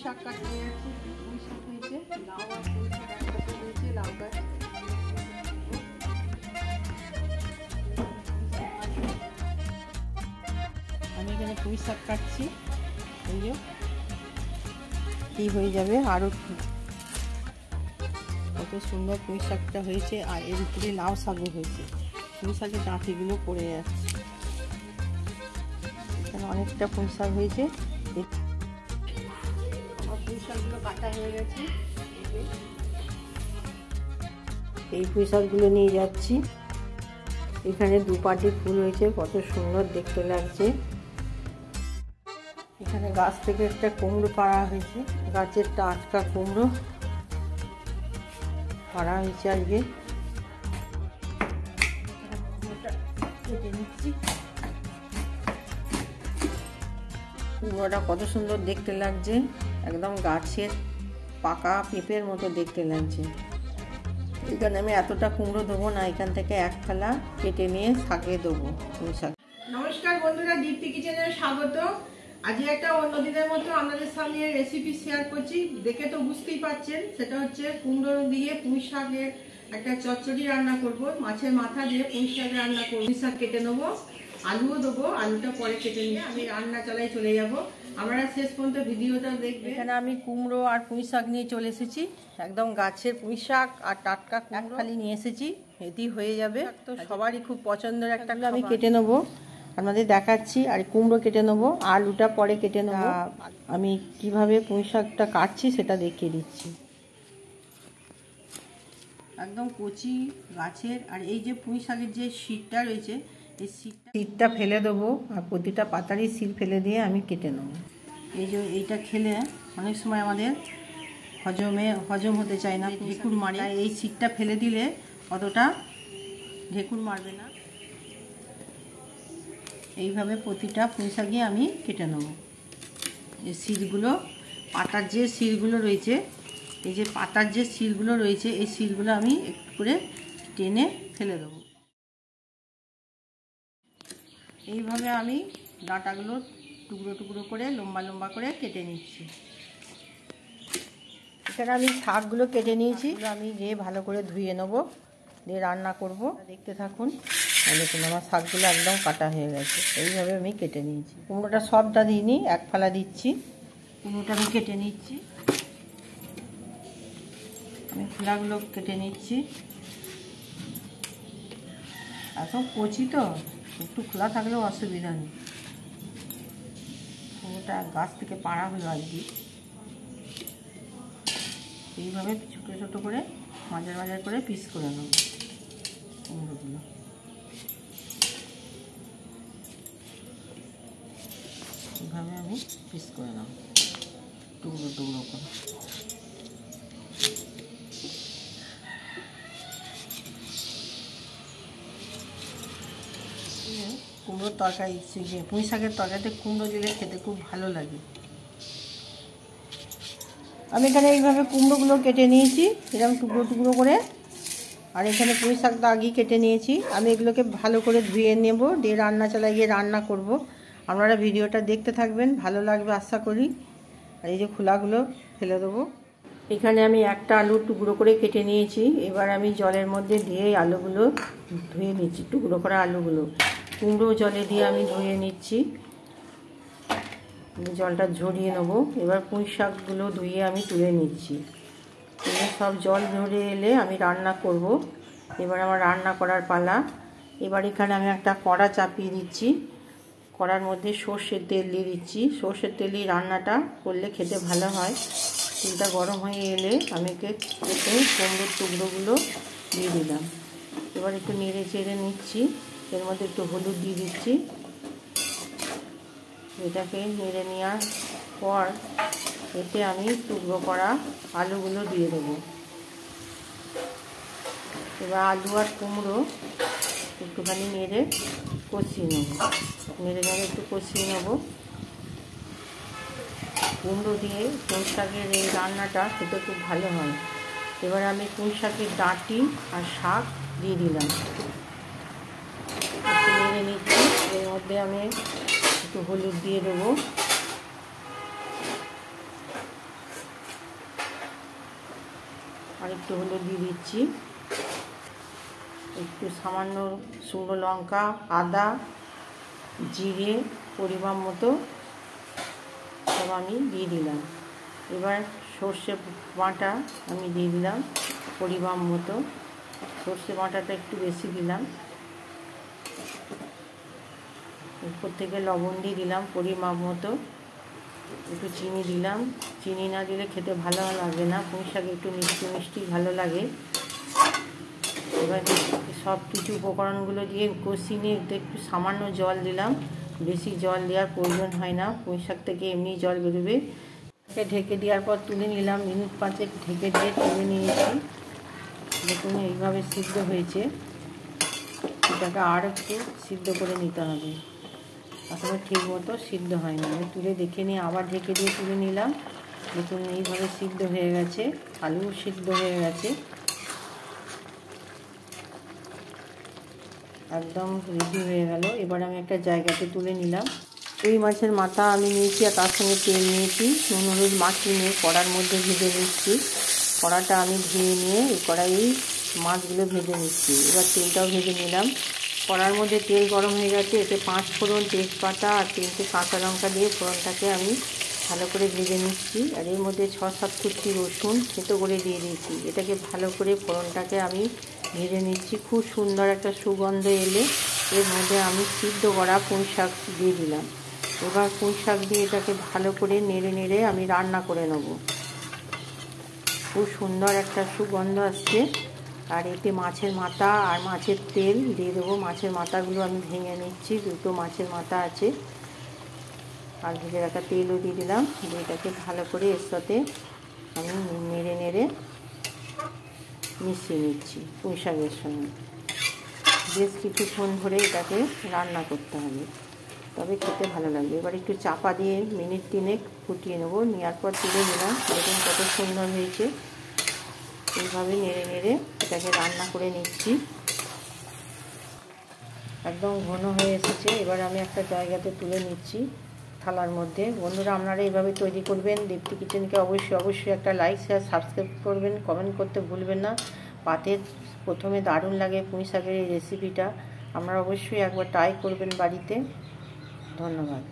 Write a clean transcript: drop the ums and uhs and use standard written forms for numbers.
শাক কাটতে যাচ্ছি। পুঁই শাক হয়েছে, লাউ আর পুঁই শাক একসাথে হয়েছে। লাউ গাছ আমি এখানে পুঁই শাক কাটছি। এই যে কি হয়ে যাবে আরও কত সুন্দর পুঁই শাকটা হয়েছে। আর এর উপরে লাউ শাকও হয়েছে। পুঁই শাকের ডাঁটিগুলো পড়ে যাচ্ছে। এখানে অনেকটা পুঁই শাক হয়েছে। আমার পুঁই শাকগুলো কাটা হয়ে গেছে। এই পুঁই শাকগুলো নিয়ে যাচ্ছি। এখানে দুপাটি ফুল হয়েছে, কত সুন্দর দেখতে লাগছে। এখানে গাছ থেকে একটা কুমড়ো পাড়া হয়েছে, গাছের টাটকা কুমড়ো পাড়া হয়েছে আজকে। কেটে নিচ্ছি। কুমড়োটা কত সুন্দর দেখতে লাগছে, একদম গাছের পাকা পেঁপের মতো দেখতে লাগছে। এখানে আমি এতটা কুমড়ো দেবো না, এখান থেকে এক ফালা কেটে নিয়ে শাকে দেবো পুঁই শাক। নমস্কার বন্ধুরা, দীপ্তি কিচেনে স্বাগত। আজকে একটা অন্যদিনের মতো আপনাদের সামনে রেসিপি শেয়ার করছি। দেখে তো বুঝতেই পারছেন, সেটা হচ্ছে কুমড়ো দিয়ে পুঁই শাকের একটা চচ্চড়ি রান্না করব। মাছের মাথা দিয়ে পুঁই শাক রান্না করব। পুঁই শাক কেটে নেবো, আলুও দেবো, আলুটা পরে কেটে নিয়ে আমি রান্না চালায় চলে যাব। আপনারা শেষ পর্যন্ত ভিডিওটা দেখবেন। এখানে আমি কুমড়ো আর পুঁই শাক নিয়ে চলে এসেছি। একদম গাছের পুঁই শাক আর টাটকা কুমড়ো খালি নিয়ে এসেছি, এতেই হয়ে যাবে। তো সবারই খুব পছন্দের একটা আমি কেটে নেবো, আপনাদের দেখাচ্ছি। আর কুমড়ো কেটে নেবো, আলুটা পরে কেটে নেবো। আমি কিভাবে পুঁই শাকটা কাটছি সেটা দেখিয়ে দিচ্ছি। একদম কচি গাছের। আর এই যে পুঁই শাকের যে শীতটা রয়েছে, এই শীতটা ফেলে দেবো। আর প্রতিটা পাতারই শীত ফেলে দিয়ে আমি কেটে নেবো। এই যে এইটা খেলে অনেক সময় আমাদের হজম হতে চায় না, ঢেকুর মারে। এই শীতটা ফেলে দিলে অতটা ঢেকুর মারবে না। এইভাবে প্রতিটা পুঁই শাকই আমি কেটে নেব। এই শিরগুলো, পাতার যে শিরগুলো রয়েছে, এই যে পাতার যে শিরগুলো রয়েছে, এই শিরগুলো আমি একটু করে টেনে ফেলে দেবো। এইভাবে আমি ডাঁটাগুলো টুকরো টুকরো করে লম্বা লম্বা করে কেটে নিচ্ছি। এখানে আমি শাকগুলো কেটে নিয়েছি। আমি যে ভালো করে ধুয়ে নেবো, দিয়ে রান্না করব। দেখতে থাকুন। দেখুন আমার শাকগুলো একদম কাটা হয়ে গেছে। এইভাবে আমি কেটে নিয়েছি। কুমড়োটা সবটা দিইনি, এক ফালা দিচ্ছি। কুমড়োটা আমি কেটে নিচ্ছি। আমি খোলাগুলো কেটে নিচ্ছি। এখন কচি তো, একটু খোলা থাকলেও অসুবিধা নেই। কুমড়োটা গাছ থেকে পাড়া হলো আর কি। এইভাবে ছোটো ছোটো করে মাঝার মাঝার করে পিস করে নেব কুমড়োগুলো। এইভাবে আমি পিস করে নেব টুকরো টুকরো করে। কুমড়োর তরকারি, পুঁই শাকের তরকারিতে কুমড়ো দিলে খেতে খুব ভালো লাগে। আমি এখানে এইভাবে কুমড়োগুলো কেটে নিয়েছি, এরকম টুকরো টুকরো করে। আর এখানে পুঁই শাকটা আগেই কেটে নিয়েছি। আমি এগুলোকে ভালো করে ধুয়ে নেব, দিয়ে রান্না চালায় গিয়ে রান্না করব। আপনারা ভিডিওটা দেখতে থাকবেন, ভালো লাগবে আশা করি। আর এই যে খোলাগুলো ফেলে দেবো। এখানে আমি একটা আলুর টুকরো করে কেটে নিয়েছি। এবার আমি জলের মধ্যে দিয়ে আলুগুলো ধুয়ে নিচ্ছি, টুকরো করা আলুগুলো কুমড়ো জলে দিয়ে আমি ধুয়ে নিচ্ছি। জলটা ঝরিয়ে নেবো। এবার পুঁই শাকগুলো ধুয়ে আমি তুলে নিচ্ছি। সব জল ঝরে এলে আমি রান্না করব। এবার আমার রান্না করার পালা। এবার এখানে আমি একটা কড়া চাপিয়ে দিচ্ছি। কড়ার মধ্যে সর্ষের তেল দিয়ে দিচ্ছি। সর্ষের তেলেই রান্নাটা করলে খেতে ভালো হয়। তেলটা গরম হয়ে এলে আমি কেটে কুমড়োর টুকরোগুলো দিয়ে দিলাম। এবার একটু নেড়ে চেড়ে নিচ্ছি। এর মধ্যে একটু হলুদ দিয়ে দিচ্ছি। এটাকে নেড়ে নেওয়ার পর এতে আমি টুকরো করা আলুগুলো দিয়ে দেবো। এবার আলু আর কুমড়ো একটুখানি নেড়ে কষিয়ে নেব। নেড়ে একটু কষিয়ে নেব। কুমড়ো দিয়ে পুঁই শাকের এই রান্নাটা খেতে খুব ভালো হয়। এবার আমি পুঁই শাকের ডাঁটি আর শাক দিয়ে দিলাম। নেড়ে নিচ্ছি। এর মধ্যে আমি একটু হলুদ দিয়ে দেবো। আর একটু হলুদ দিয়ে দিচ্ছি, একটু সামান্য শুকনো লঙ্কা, আদা, জিরে পরিমাণ মতো সব আমি দিয়ে দিলাম। এবার সর্ষে বাটা আমি দিয়ে দিলাম পরিমাণ মতো, সর্ষে বাটাটা একটু বেশি দিলাম। উপর থেকে লবণ দিয়ে দিলাম পরিমাণ মতো, একটু চিনি দিলাম, চিনি না দিলে খেতে ভালো লাগে না, পুঁই শাকে একটু মিষ্টি মিষ্টি ভালো লাগে। এবার সব কিছু উপকরণগুলো দিয়ে কষিয়ে নিয়ে একটু সামান্য জল দিলাম, বেশি জল দেওয়ার প্রয়োজন হয় না, পুঁই শাক থেকে এমনি জল বেরোবে। ঢেকে দেওয়ার পর তুলে নিলাম, মিনিট 5 ঢেকে দিয়ে তুলে নিয়েছি। দেখুন এইভাবে সিদ্ধ হয়েছে, এটাকে আর একটু সিদ্ধ করে নিতে হবে, আসলে ঠিক মতো সিদ্ধ হয়নি। আমি তুলে দেখে নিয়ে আবার ঢেকে দিয়ে তুলে নিলাম। দেখুন এইভাবে সিদ্ধ হয়ে গেছে, আলু সিদ্ধ হয়ে গেছে, একদম রেডি হয়ে গেল। এবার আমি একটা জায়গাতে তুলে নিলাম। এই মাছের মাথা আমি নিয়েছি আর তার সঙ্গে তেল নিয়েছি, নুন হলুদ মাখিয়ে নিয়ে কড়ার মধ্যে ভেজে নিচ্ছি। কড়াটা আমি ধুয়ে নিয়ে এই কড়াই মাছগুলো ভেজে নিচ্ছি। এবার তেলটাও ভেজে নিলাম। কড়ার মধ্যে তেল গরম হয়ে গেছে, এতে 5 ফোড়ন, তেজপাতা আর 3টে কাঁচা লঙ্কা দিয়ে ফোড়নটাকে আমি ভালো করে ভেজে নিচ্ছি। আর এর মধ্যে 6-7 কুচি রসুন থেতো করে দিয়ে দিয়েছি। এটাকে ভালো করে ফোড়নটাকে আমি ভেজে নিচ্ছি। খুব সুন্দর একটা সুগন্ধ এলে এর মধ্যে আমি সিদ্ধ করা পুঁই শাক দিয়ে দিলাম। এবার পুঁই শাক দিয়ে এটাকে ভালো করে নেড়ে নেড়ে আমি রান্না করে নেব। খুব সুন্দর একটা সুগন্ধ আসছে। আর এতে মাছের মাথা আর মাছের তেল দিয়ে দেবো। মাছের মাথাগুলো আমি ভেঙে নিচ্ছি, 2টো মাছের মাথা আছে, আর ভেজে রাখা তেলও দিয়ে দিলাম। এটাকে ভালো করে এর সাথে আমি নেড়ে নেড়ে মিশিয়ে নিচ্ছি পুঁই শাকের সঙ্গে। বেশ কিছুক্ষণ ধরে এটাকে রান্না করতে হবে, তবে খেতে ভালো লাগবে। এবার একটু চাপা দিয়ে মিনিট 3 ফুটিয়ে নেবো, নেওয়ার পর তুলে নিলাম। দেখুন কত সুন্দর হয়েছে। এইভাবে নেড়ে নেড়ে এটাকে রান্না করে নিচ্ছি। একদম ঘন হয়ে এসেছে। এবার আমি একটা জায়গাতে তুলে নিচ্ছি থালার মধ্যে। বন্ধুরা আপনারা এইভাবে তৈরি করবেন। দীপ্তি কিচেনকে অবশ্যই একটা লাইক, শেয়ার, সাবস্ক্রাইব করবেন, কমেন্ট করতে ভুলবেন না। পাতের প্রথমে দারুণ লাগে পুঁই শাকের এই রেসিপিটা, আপনারা অবশ্যই একবার ট্রাই করবেন বাড়িতে। ধন্যবাদ।